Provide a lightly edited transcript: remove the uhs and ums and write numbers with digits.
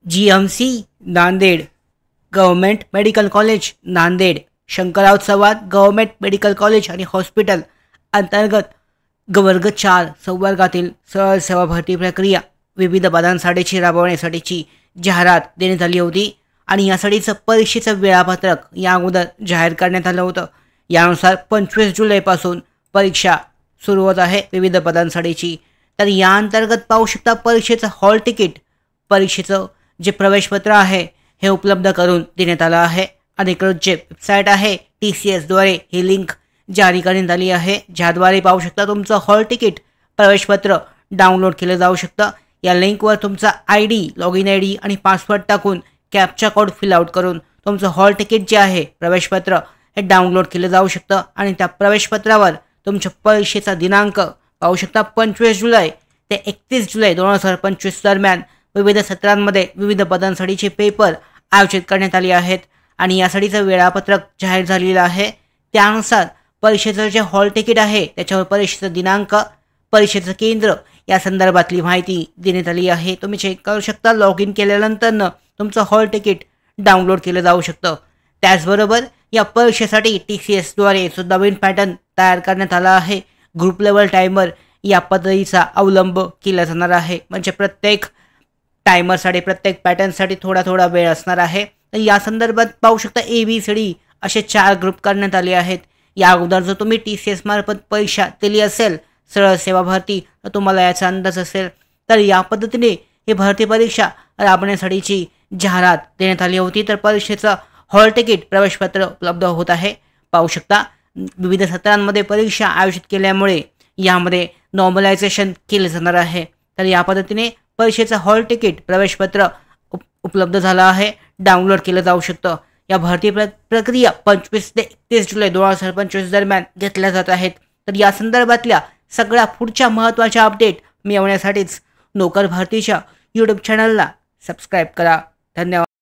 GMC Nanded, government medical college Nanded, Shankarrao Chavan government medical college आणि hospital अंतर्गत वर्ग 4 संवर्गातील सरळ सेवा भरती प्रक्रिया विविध पदांसाठीची राबवण्यासाठीची जाहिरात देण्यात आली होती आणि यासाठीचं परीक्षेचं वेळापत्रक या अगोदर जाहीर करण्यात आलं होतं। यानुसार 25 जुलैपासून परीक्षा सुरू होत आहे विविध पदांसाठीची। तर या अंतर्गत पाहू शकता परीक्षेचं हॉल तिकीट, परीक्षेचं जे प्रवेशपत्र आहे हे उपलब्ध करून देण्यात आलं आहे। अधिकृत जे वेबसाईट आहे TCS द्वारे ही लिंक जारी करण्यात आली आहे, ज्याद्वारे पाहू शकता तुमचं हॉल तिकीट प्रवेशपत्र डाउनलोड केलं जाऊ शकतं। या लिंकवर तुमचा ID, लॉगिन ID आणि पासवर्ड टाकून कॅप्चा कोड फिल आउट करून तुमचं हॉल तिकीट जे आहे प्रवेशपत्र हे डाउनलोड केलं जाऊ शकतं आणि त्या प्रवेशपत्रावर तुमच्या परीक्षेचा दिनांक पाहू शकता 25 जुलै ते 31 जुलै 2025 दरम्यान विविध सत्रांमध्ये विविध पदांसाठीचे पेपर आयोजित करण्यात आले आहेत आणि यासाठीचं वेळापत्रक जाहीर झालेलं आहे। त्यानुसार परीक्षेचं जे हॉल तिकीट आहे त्याच्यावर परीक्षेचा दिनांक, परीक्षेचं केंद्र या संदर्भातली माहिती देण्यात आली आहे। तुम्ही चेक करू शकता, लॉग इन केल्यानंतर तुमचं हॉल तिकीट डाउनलोड केलं जाऊ शकतं। त्याचबरोबर या परीक्षेसाठी TCS द्वारे सुद्धा नवीन पॅटर्न तयार करण्यात आला आहे। ग्रुप लेवल टायमर या पद्धतीचा अवलंब केला जाणार आहे, म्हणजे प्रत्येक टायमरसाठी प्रत्येक पॅटर्नसाठी थोडा वेळ असणार आहे। तर या संदर्भात पाहू शकता ABCD असे 4 ग्रुप करण्यात आले आहेत। या अगोदर जर तुम्ही TCS मार्फत परीक्षा दिली असेल सरळ सेवा भरती तर तुम्हाला याचा अंदाज असेल। तर या पद्धतीने ही भरती परीक्षा राबवण्यासाठीची जाहिरात देण्यात आली होती। तर परीक्षेचं हॉल तिकीट प्रवेशपत्र उपलब्ध होत आहे। पाहू शकता विविध सत्रांमध्ये परीक्षा आयोजित केल्यामुळे यामध्ये नॉर्मलायझेशन केले जाणार आहे। तर या पद्धतीने परीक्षेचं हॉल तिकीट प्रवेशपत्र उपलब्ध झालं आहे, डाउनलोड केलं जाऊ शकतं। या भरती प्रक्रिया 25 ते 31 जुलै 2025 दरम्यान घेतल्या जात आहेत। तर या संदर्भातल्या सगळ्या पुढच्या महत्त्वाच्या अपडेट मिळवण्यासाठीच नोकर भरतीच्या YouTube चॅनलला सबस्क्राईब करा। धन्यवाद।